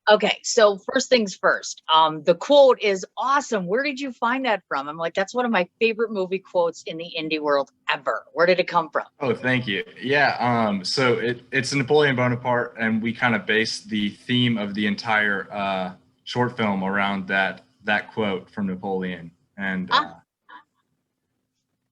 Okay, so first things first. The quote is awesome. Where did you find that from? I'm like, that's one of my favorite movie quotes in the indie world ever. Where did it come from? Oh, thank you. Yeah, so it's Napoleon Bonaparte, and we kind of based the theme of the entire short film around that quote from Napoleon. And Ah,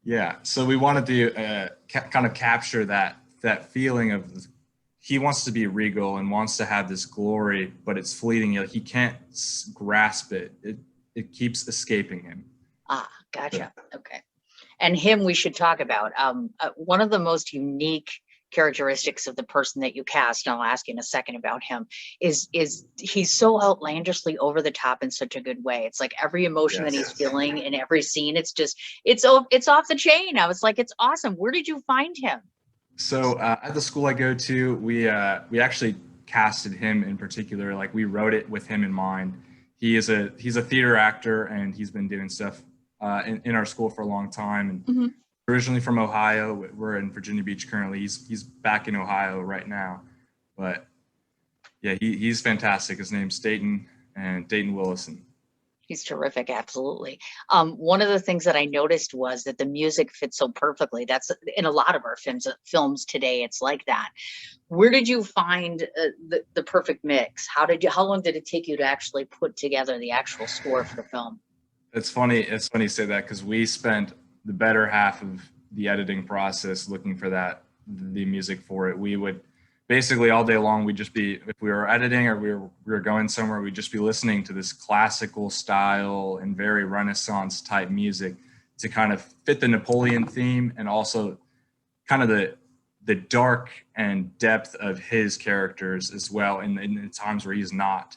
yeah, so we wanted to kind of capture that feeling of he wants to be regal and wants to have this glory, but it's fleeting. Like, he can't grasp it. It keeps escaping him. gotcha. Okay. And him we should talk about. One of the most unique characteristics of the person that you cast, and I'll ask you in a second about him, is he's so outlandishly over the top in such a good way. It's like every emotion that he's Yes. feeling in every scene, it's off the chain. I was like, it's awesome. Where did you find him? So at the school I go to, we actually casted him in particular. Like, we wrote it with him in mind. He's a theater actor, and he's been doing stuff in our school for a long time. And Mhm. originally from Ohio. We're in Virginia Beach currently. He's back in Ohio right now, but yeah, he's fantastic. His name's Dayton, and Dayton Willison. He's terrific, absolutely. One of the things that I noticed was that the music fits so perfectly. That's in a lot of our films today. It's like that. Where did you find the perfect mix? How long did it take you to actually put together the actual score for the film? It's funny. It's funny you say that, because we spent the better half of the editing process looking for the music for it. We would basically all day long, we'd just be, if we were editing or we were going somewhere, we'd just be listening to this classical style and very Renaissance type music to kind of fit the Napoleon theme, and also kind of the dark and depth of his characters as well, in the times where he's not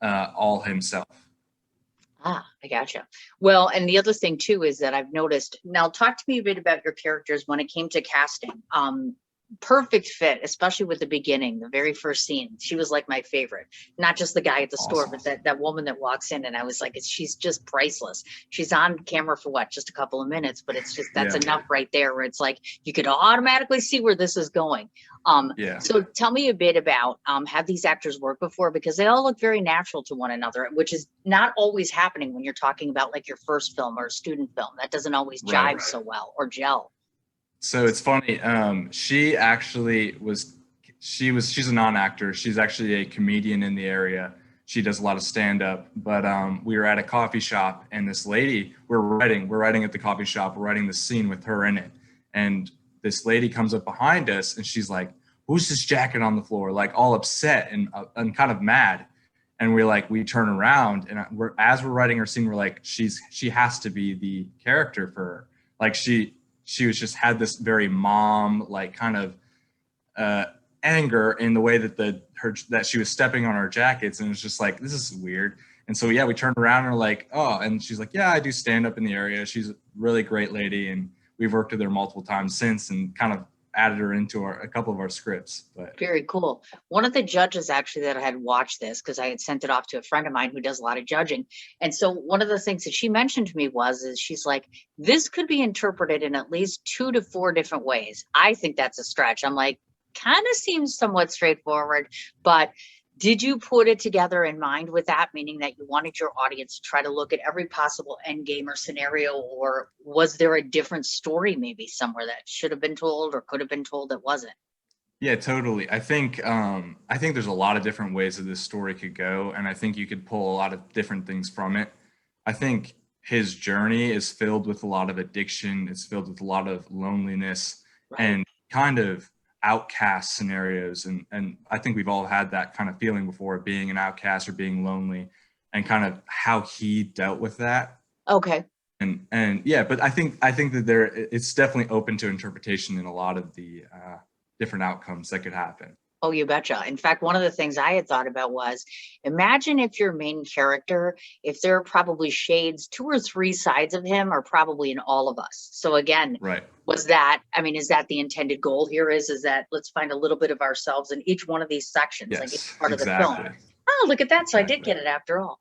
all himself. I gotcha. Well, and the other thing too is that I've noticed. Now, talk to me a bit about your characters when it came to casting. Perfect fit, especially with the beginning, the very first scene. She was like my favorite. Not just the guy at the store, Awesome. but that woman that walks in, and I was like, she's just priceless. She's on camera for what, just a couple of minutes, but it's just that's Yeah. enough right there, where it's like you could automatically see where this is going. Yeah. So tell me a bit about have these actors worked before, because they all look very natural to one another, which is not always happening when you're talking about like your first film or a student film. That doesn't always Right. jive so well or gel. So it's funny. She actually she's a non-actor. She's actually a comedian in the area. She does a lot of stand-up. But we were at a coffee shop, and this lady, we're writing at the coffee shop. We're writing the scene with her in it, and this lady comes up behind us, and she's like, "Who's this jacket on the floor?" Like, all upset and kind of mad. And we turn around, and as we're writing her scene, we're like, she has to be the character for her. Like, she was just had this very mom like kind of anger in the way that she was stepping on our jackets, and it was just like, this is weird. And so yeah, we turned around and we're like, oh, and she's like, yeah, I do stand up in the area. She's a really great lady, and we've worked with her multiple times since, and kind of added her into a couple of our scripts. But Very cool. One of the judges actually that I had watched this, because I had sent it off to a friend of mine who does a lot of judging. And so one of the things that she mentioned to me is she's like, this could be interpreted in at least 2 to 4 different ways. I think that's a stretch. I'm like, kind of seems somewhat straightforward, but did you put it together in mind with that, meaning that you wanted your audience to try to look at every possible end game or scenario, or was there a different story maybe somewhere that should have been told or could have been told that wasn't? yeah, totally. I think there's a lot of different ways that this story could go, and I think you could pull a lot of different things from it. I think his journey is filled with a lot of addiction. It's filled with a lot of loneliness Right. and kind of outcast scenarios. And I think we've all had that kind of feeling before, being an outcast or being lonely, and kind of how he dealt with that. Okay. And yeah, but I think that it's definitely open to interpretation in a lot of the different outcomes that could happen. Oh, you betcha. In fact, one of the things I had thought about was imagine if your main character, if there are probably shades, 2 or 3 sides of him are probably in all of us. So again, Right. I mean, is that the intended goal here? Is that let's find a little bit of ourselves in each one of these sections, like each Yes, part of the film? exactly. Oh, look at that. So I did Exactly. get it after all.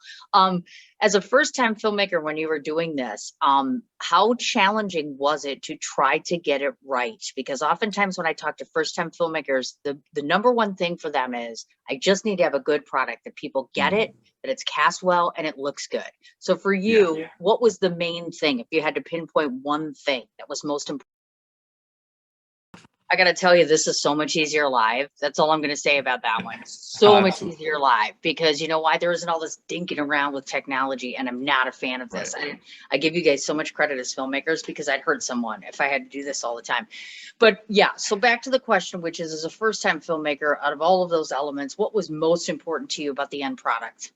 As a first-time filmmaker, when you were doing this, how challenging was it to try to get it right? Because oftentimes when I talk to first-time filmmakers, the number one thing for them is, I just need to have a good product that people get Mm. it, that it's cast well, and it looks good. So for Yeah. you, what was the main thing? If you had to pinpoint one thing that was most important? I gotta tell you, this is so much easier live. That's all I'm gonna say about that one. So much Absolutely. easier live because you know why? There isn't all this dinking around with technology, and I'm not a fan of Right. this. I give you guys so much credit as filmmakers because I'd hurt someone if I had to do this all the time. But yeah, so back to the question, which is, as a first-time filmmaker, out of all of those elements, what was most important to you about the end product?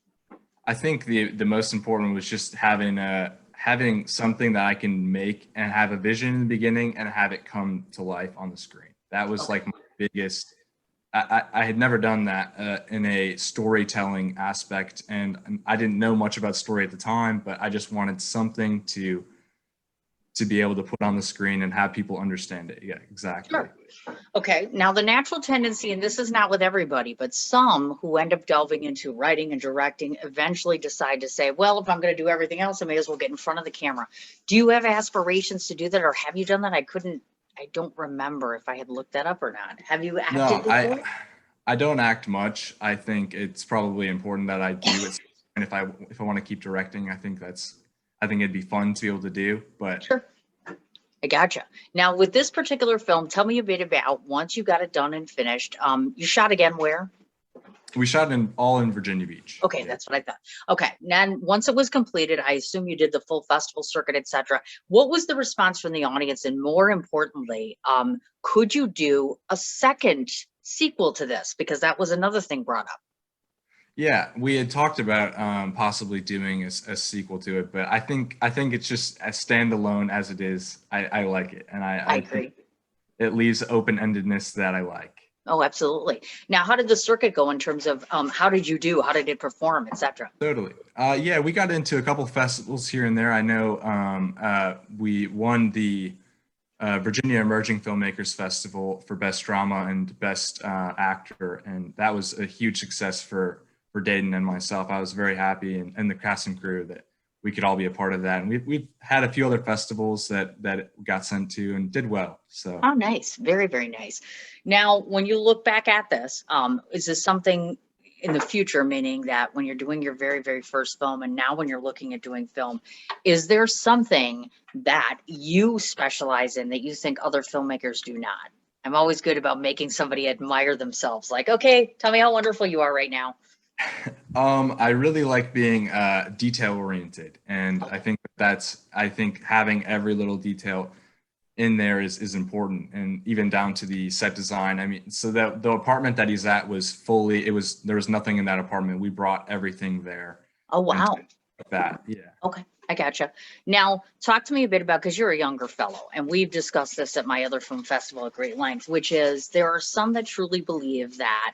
I think the most important was just having something that I can make and have a vision in the beginning and have it come to life on the screen. That was Okay. like my biggest. I had never done that in a storytelling aspect, and I didn't know much about story at the time, but I just wanted something to be able to put on the screen and have people understand it. Yeah, exactly. Sure. Okay, now the natural tendency, and this is not with everybody, but some who end up delving into writing and directing eventually decide to say, well, if I'm going to do everything else, I may as well get in front of the camera. Do you have aspirations to do that, or have you done that? I don't remember if I had looked that up or not. Have you acted No, before? I don't act much. I think it's probably important that I do it. And if I want to keep directing, I think it'd be fun to be able to do. But Sure. I gotcha. Now, with this particular film, tell me a bit about once you got it done and finished. You shot again where? we shot all in Virginia Beach. Okay, Yeah. that's what I thought. Okay, then once it was completed, I assume you did the full festival circuit, etc. What was the response from the audience? And more importantly, could you do a second sequel to this? Because that was another thing brought up. Yeah, we had talked about possibly doing a sequel to it, but I think it's just as standalone as it is. I like it, and I I think agree. it leaves open-endedness that I like. Oh, absolutely. Now, how did the circuit go in terms of how did you do? How did it perform, etc.? Totally. Yeah, we got into a couple festivals here and there. I know we won the Virginia Emerging Filmmakers Festival for Best Drama and Best Actor, and that was a huge success for Dayton and myself. I was very happy, and the cast and crew, that we could all be a part of that. And we've had a few other festivals that it got sent to and did well. So Oh, nice. Very, very nice. Now, when you look back at this, is this something in the future, meaning that when you're doing your very, very first film and now when you're looking at doing film, is there something that you specialize in that you think other filmmakers do not? I'm always good about making somebody admire themselves. Like, okay, tell me how wonderful you are right now. I really like being detail oriented, and Okay. I think having every little detail in there is important, and even down to the set design. I mean, so that the apartment that he's at was fully, there was nothing in that apartment. We brought everything there, Oh, and wow. that, yeah. Okay, I gotcha. Now, talk to me a bit about, because you're a younger fellow, and we've discussed this at my other film festival at great length, which is there are some that truly believe that,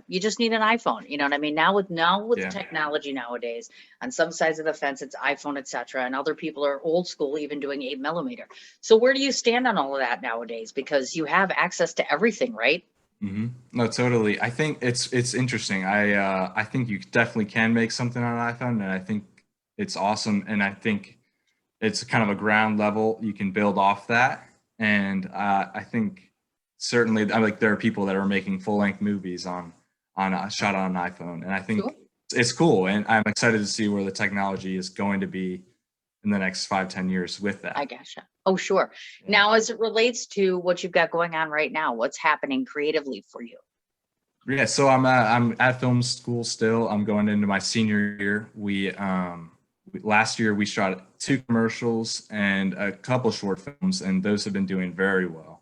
you just need an iPhone. You know what I mean? Now with the Yeah. technology nowadays, on some sides of the fence, it's iPhone, etc., and other people are old school, even doing 8 millimeter. So where do you stand on all of that nowadays? Because you have access to everything, right? No, totally. I think it's interesting. I think you definitely can make something on an iPhone, and I think it's awesome. And I think it's kind of a ground level. You can build off that, and I think certainly, I like there are people that are making full length movies on a shot on an iPhone, and I Sure. think it's cool. And I'm excited to see where the technology is going to be in the next 5, 10 years with I that. gotcha. Oh, sure. Yeah. Now, as it relates to what you've got going on right now, what's happening creatively for you? Yeah, so I'm at film school still. I'm going into my senior year. Last year we shot 2 commercials and a couple short films, and those have been doing very well.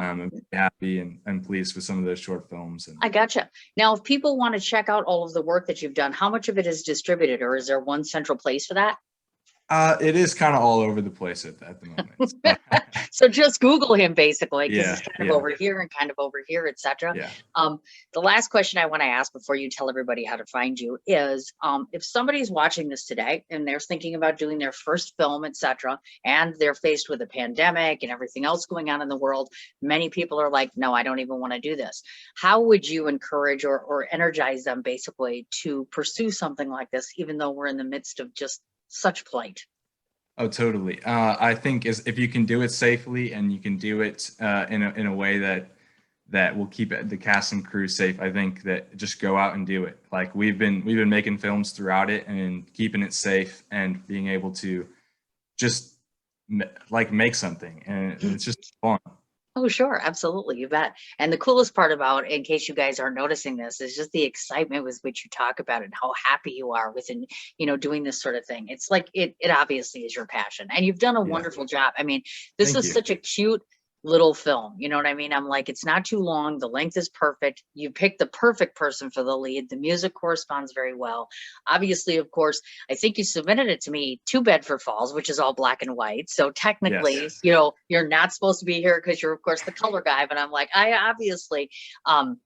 I'm happy and pleased with some of those short films. And I gotcha. Now, if people want to check out all of the work that you've done, how much of it is distributed, or is there one central place for that? It is kind of all over the place at the moment. So, So just Google him basically, because he's yeah, kind of yeah, over here and kind of over here, etc. yeah. The last question I want to ask before you tell everybody how to find you is, if somebody's watching this today and they're thinking about doing their first film, etc., and they're faced with a pandemic and everything else going on in the world, many people are like, no, I don't even want to do this. How would you encourage or energize them basically to pursue something like this, even though we're in the midst of just such plight? Oh, totally. I think if you can do it safely and you can do it in a way that will keep the cast and crew safe, I think that just go out and do it. Like we've been making films throughout it and keeping it safe and being able to just like make something, and it's just fun. Oh, sure. Absolutely. You bet. And the coolest part about, in case you guys aren't noticing this, is just the excitement with which you talk about it and how happy you are within, doing this sort of thing. It's like it obviously is your passion and you've done a Yeah. wonderful job. I mean, this Thank is you. such a cute little film. You know what I mean? I'm like, it's not too long. The length is perfect. You picked the perfect person for the lead. The music corresponds very well. Obviously, of course, I think you submitted it to me to Bedford Falls, which is all black and white. So Yes. technically, you're not supposed to be here because you're, of course, the color guy. But I'm like, I obviously,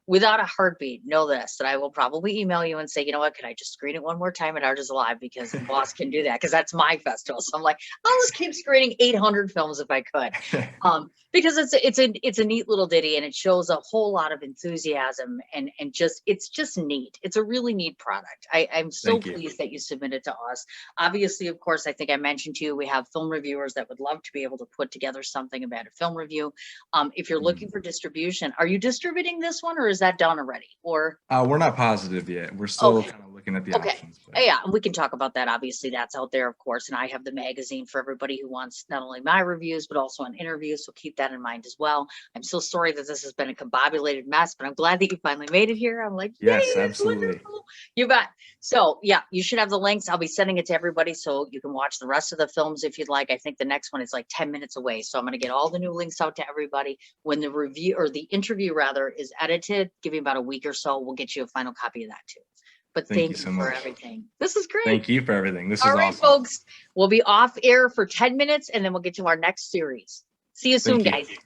without a heartbeat, know this, that I will probably email you and say, you know what, can I just screen it one more time at Art is Alive? Because the boss can do that, because that's my festival. So I'm like, I'll just keep screening 800 films if I could. Because it's a neat little ditty, and it shows a whole lot of enthusiasm, and just it's just neat. It's a really neat product. I'm so Thank you. pleased that you submitted to us. Obviously, of course, I think I mentioned to you, we have film reviewers that would love to be able to put together something about a film review. If you're looking Mhm. for distribution, are you distributing this one, or is that done already? Or We're not positive yet. We're still okay. kind of looking at the Okay. options. But Yeah, and we can talk about that. Obviously, that's out there, of course. And I have the magazine for everybody who wants not only my reviews, but also an interview. So keep that in mind as well. I'm so sorry that this has been a combobulated mess, but I'm glad that you finally made it here. I'm like, yay, yes, it's absolutely. wonderful. You bet. So yeah, you should have the links. I'll be sending it to everybody so you can watch the rest of the films if you'd like. I think the next one is like 10 minutes away. So I'm going to get all the new links out to everybody. When the review, or the interview rather, is edited, give me about a week or so. We'll get you a final copy of that too. But Thank you thank you so for much. everything. This is great. Thank you for everything. This All is right, awesome. folks. We'll be off air for 10 minutes and then we'll get to our next series. See you soon, Thank you. guys.